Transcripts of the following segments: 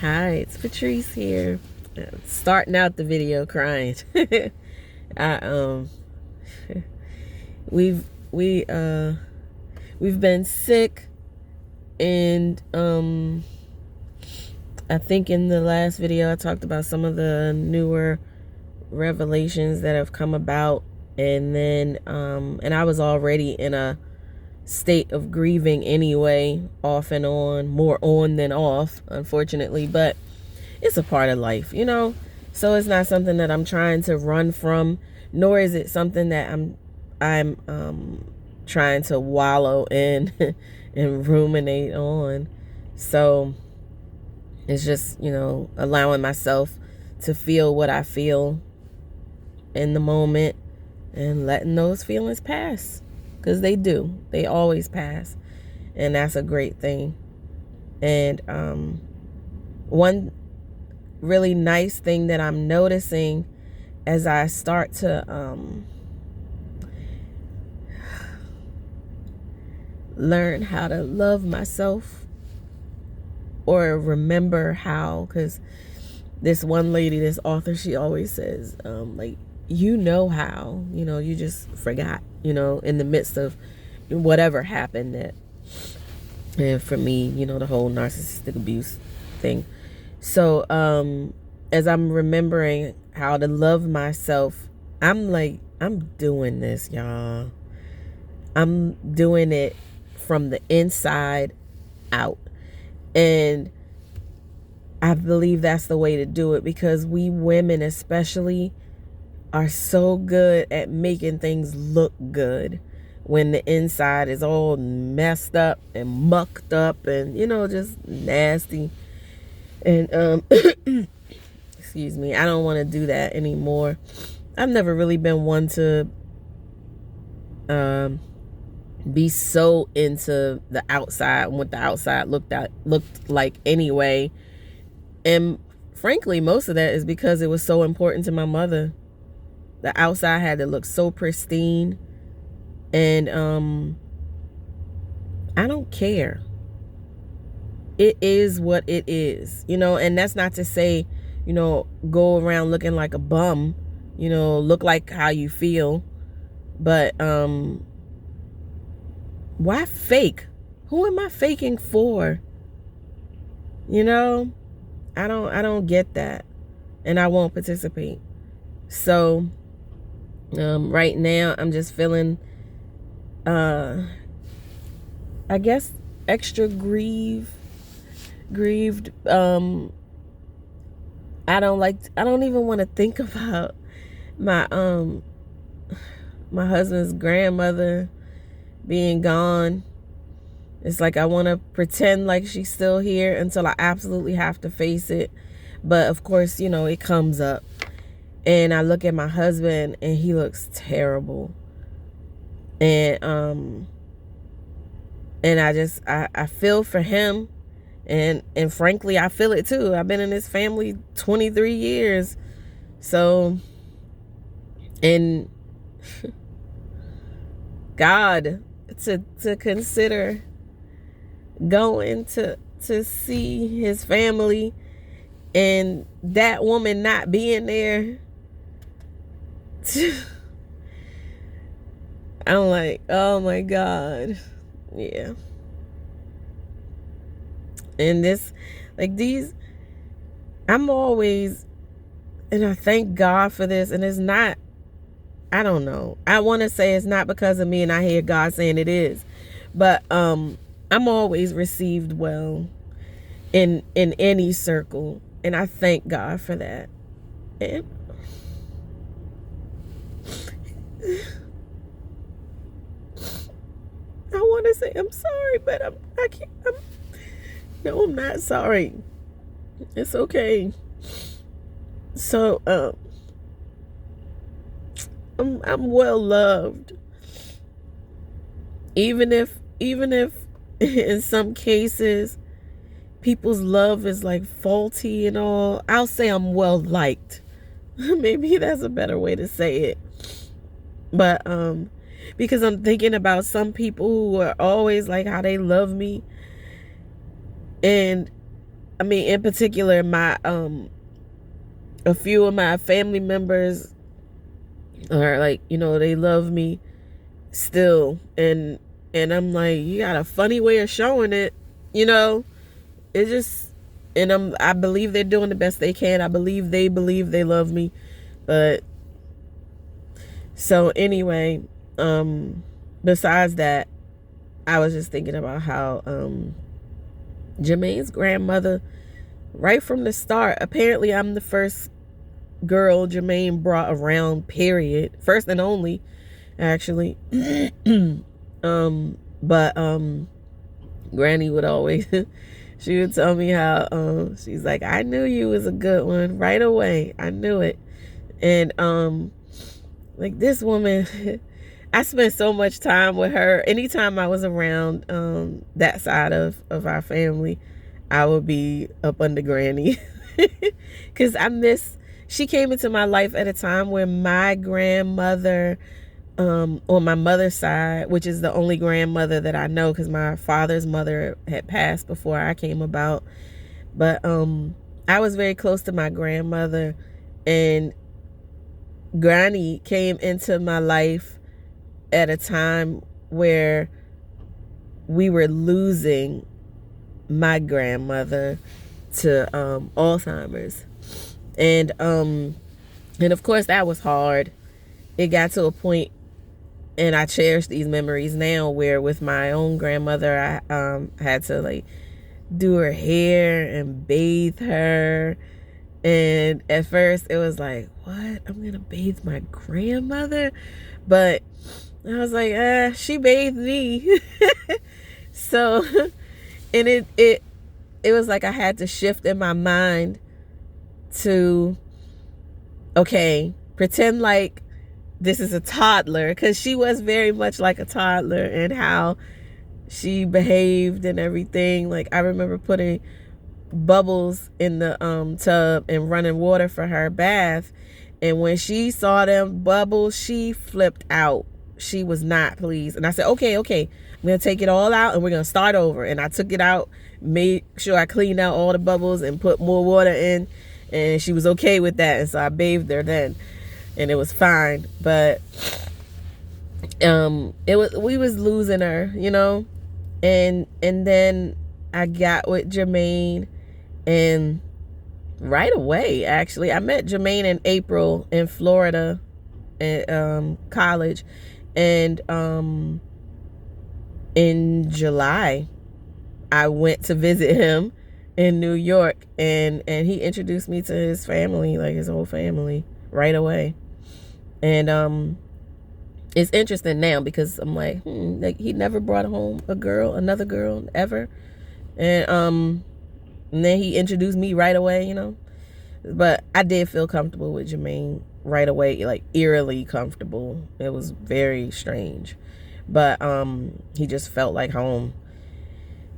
Hi, it's Patrice here. Starting out the video crying. I we've we we've been sick, and I think in the last video I talked about some of the newer revelations that have come about, and then and I was already in a state of grieving anyway, off and on, more on than off, unfortunately, but it's a part of life, so it's not something that I'm trying to run from, nor is it something that I'm trying to wallow in and ruminate on. So it's just, allowing myself to feel what I feel in the moment and letting those feelings pass. Because they do. They always pass. And that's a great thing. And one really nice thing that I'm noticing as I start to learn how to love myself, or remember how, because this one lady, this author, she always says, how, you just forgot, in the midst of whatever happened. And for me, the whole narcissistic abuse thing. So as I'm remembering how to love myself, I'm doing this, y'all. I'm doing it from the inside out. And I believe that's the way to do it, because we women especially are so good at making things look good when the inside is all messed up and mucked up and, just nasty. And excuse me, I don't want to do that anymore. I've never really been one to be so into the outside and what the outside looked like anyway. And frankly, most of that is because it was so important to my mother. The outside had to look so pristine. And I don't care. It is what it is, and that's not to say, go around looking like a bum, look like how you feel. But why fake? Who am I faking for? I don't get that, and I won't participate. So right now I'm just feeling I guess extra grieved. I don't even want to think about my husband's grandmother being gone. It's like I want to pretend like she's still here until I absolutely have to face it. But of course, it comes up, and I look at my husband and he looks terrible. And I feel for him. And frankly, I feel it too. I've been in this family 23 years. So, and God, to consider going to see his family and that woman not being there. I'm like, oh my God. Yeah. And I'm always, and I thank God for this, and it's not, I don't know, I want to say it's not because of me, and I hear God saying it is, but I'm always received well in any circle, and I thank God for that. And I want to say I'm sorry, but I can't. No, I'm not sorry. It's okay. So I'm well loved. Even if in some cases people's love is like faulty and all, I'll say I'm well liked. Maybe that's a better way to say it. But because I'm thinking about some people who are always like how they love me, and I mean, in particular, my a few of my family members are like, they love me still, and I'm like, you got a funny way of showing it, it just, and I believe they're doing the best they can. I believe they love me. But so anyway, besides that, I was just thinking about how Jermaine's grandmother, right from the start, apparently I'm the first girl Jermaine brought around, period. First and only, actually. But Granny would always she would tell me how she's like, I knew you was a good one right away. I knew it. And like this woman, I spent so much time with her. Anytime I was around that side of our family, I would be up under Granny. Because she came into my life at a time where my grandmother, on my mother's side, which is the only grandmother that I know, because my father's mother had passed before I came about. But I was very close to my grandmother, and Granny came into my life at a time where we were losing my grandmother to Alzheimer's. And of course that was hard. It got to a point, and I cherish these memories now, where with my own grandmother, I had to like do her hair and bathe her. And at first it was like, what? I'm gonna bathe my grandmother? But I was like, she bathed me. So, and it was like I had to shift in my mind to, okay, pretend like this is a toddler, because she was very much like a toddler, and how she behaved and everything. Like I remember putting bubbles in the tub and running water for her bath, and when she saw them bubbles, she flipped out. She was not pleased. And I said, okay, I'm gonna take it all out and we're gonna start over. And I took it out, made sure I cleaned out all the bubbles and put more water in, and she was okay with that. And so I bathed her then, and it was fine. But we was losing her, and then I got with Jermaine, and right away, actually, I met Jermaine in April in Florida at college, and in July I went to visit him in New York, and he introduced me to his family, like his whole family, right away. And it's interesting now, because I'm like, like he never brought home another girl ever. And then he introduced me right away, But I did feel comfortable with Jermaine right away, like eerily comfortable. It was very strange. But he just felt like home.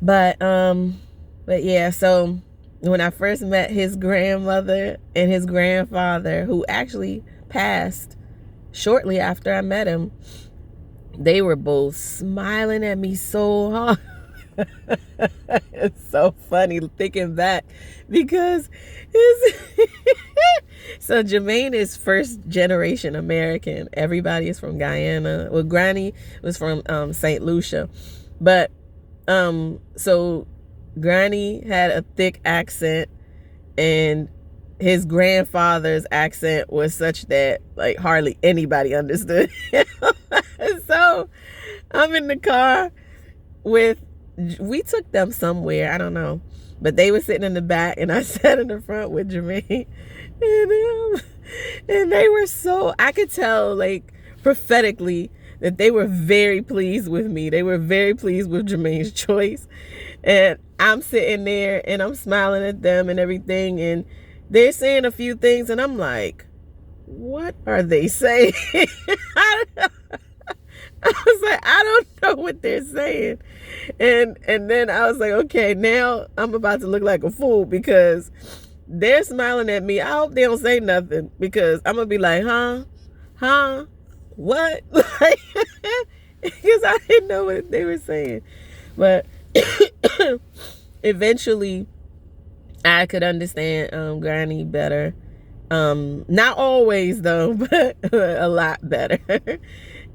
But yeah, so when I first met his grandmother and his grandfather, who actually passed shortly after I met him, they were both smiling at me so hard. It's so funny thinking back, because so Jermaine is first generation American. Everybody is from Guyana. Well, Granny was from St. Lucia, but so Granny had a thick accent, and his grandfather's accent was such that like hardly anybody understood him. So I'm in the car we took them somewhere, I don't know, but they were sitting in the back, and I sat in the front with Jermaine, and they were so, I could tell like prophetically that they were very pleased with me. They were very pleased with Jermaine's choice. And I'm sitting there and I'm smiling at them and everything, and they're saying a few things, and I'm like, what are they saying? I was like, I don't know what they're saying. And then I was like, okay, now I'm about to look like a fool, because they're smiling at me. I hope they don't say nothing, because I'm going to be like, huh, what? Because I didn't know what they were saying. But eventually I could understand Granny better. Not always though, but a lot better.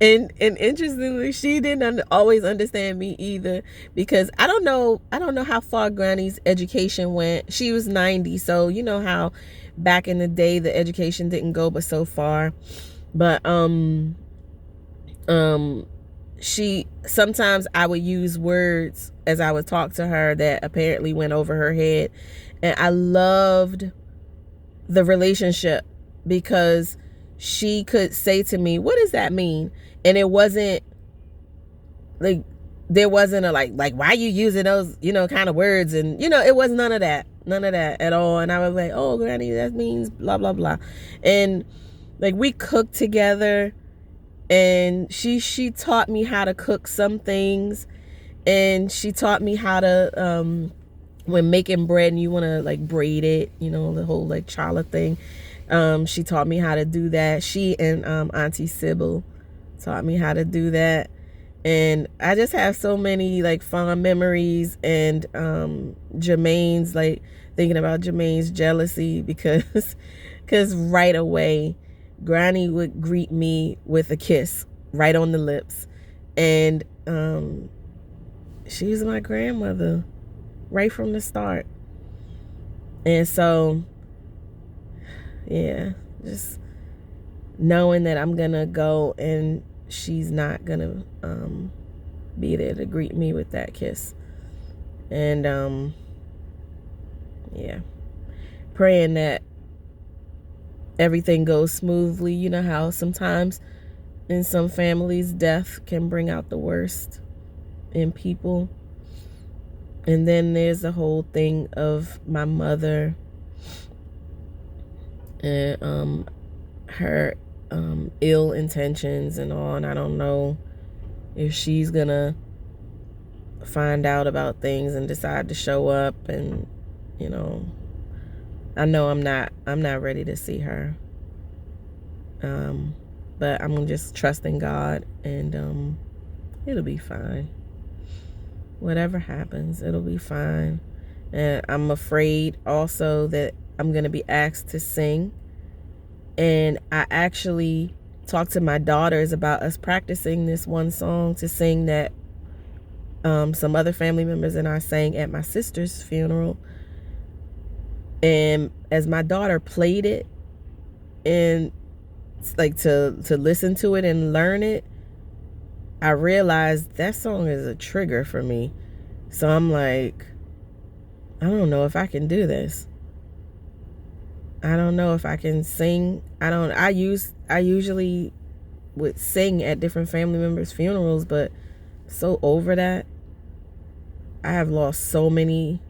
And interestingly, she didn't always understand me either, because I don't know how far Granny's education went. She was 90, so you know how back in the day the education didn't go but so far. But she, sometimes I would use words as I would talk to her that apparently went over her head. And I loved the relationship because she could say to me, what does that mean? And it wasn't like, there wasn't a like why are you using those, you know, kind of words, and you know, it was none of that at all. And I was like, oh Granny, that means blah blah blah. And like, we cooked together, and she taught me how to cook some things, and she taught me how to when making bread and you want to like braid it, you know, the whole like challah thing. She taught me how to do that. She and Auntie Sybil taught me how to do that. And I just have so many like fond memories. And Jermaine's, like, thinking about Jermaine's jealousy because right away Granny would greet me with a kiss right on the lips. And she was my grandmother right from the start. And so, yeah, just knowing that I'm gonna go and she's not gonna be there to greet me with that kiss. And yeah, praying that everything goes smoothly. You know how sometimes in some families death can bring out the worst in people. And then there's the whole thing of my mother and her ill intentions and all. And I don't know if she's gonna find out about things and decide to show up. And you know, I know I'm not ready to see her. But I'm just trusting God, and it'll be fine. Whatever happens, it'll be fine. And I'm afraid also that I'm going to be asked to sing. And I actually talked to my daughters about us practicing this one song to sing that some other family members and I sang at my sister's funeral. And as my daughter played it, and like to listen to it and learn it, I realized that song is a trigger for me. So I'm like, I don't know if I can do this. I don't know if I can sing. I usually would sing at different family members' funerals, but so over that. I have lost so many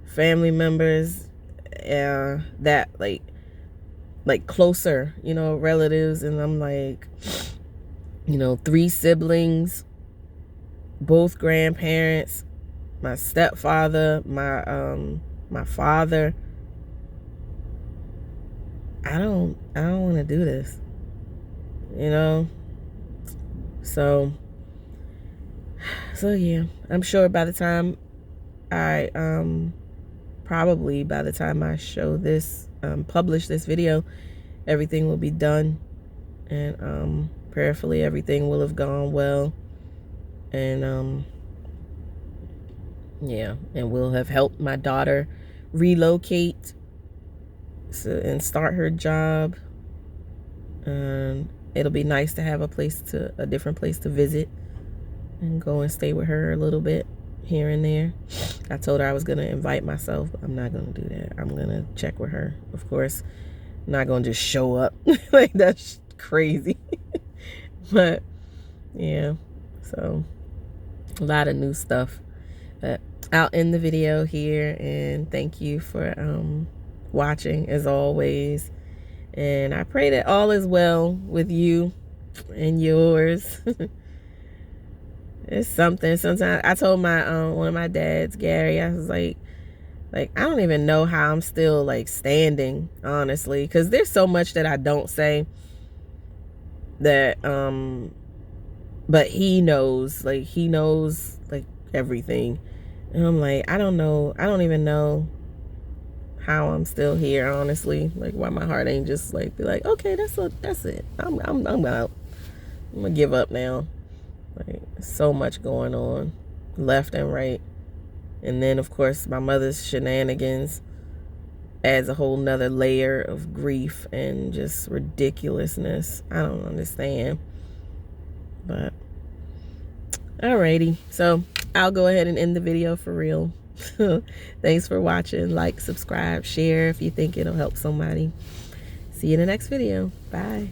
family members that like closer, you know, relatives, and I'm like, you know, 3 siblings, both grandparents, my stepfather, my father. I don't want to do this, you know. So yeah, I'm sure by the time I probably by the time I show this, publish this video, everything will be done, and prayerfully everything will have gone well, and yeah, and we'll have helped my daughter relocate and start her job. And it'll be nice to have a different place to visit and go and stay with her a little bit here and there. I told her I was going to invite myself, but I'm not going to do that. I'm going to check with her. Of course, I'm not going to just show up. Like, that's crazy. But yeah, so a lot of new stuff. But I'll end the video here, and thank you for watching as always. And I pray that all is well with you and yours. It's something. Sometimes I told my one of my dads, Gary, I was like I don't even know how I'm still like standing, honestly, because there's so much that I don't say that but he knows like everything. And I'm like, I don't even know how I'm still here, honestly. Like, why my heart ain't just like, be like, okay, that's it. I'm out. I'm gonna give up now. Like, so much going on, left and right. And then, of course, my mother's shenanigans adds a whole nother layer of grief and just ridiculousness. I don't understand. But, alrighty. So, I'll go ahead and end the video for real. Thanks for watching. Like, subscribe, share if you think it'll help somebody. See you in the next video. Bye.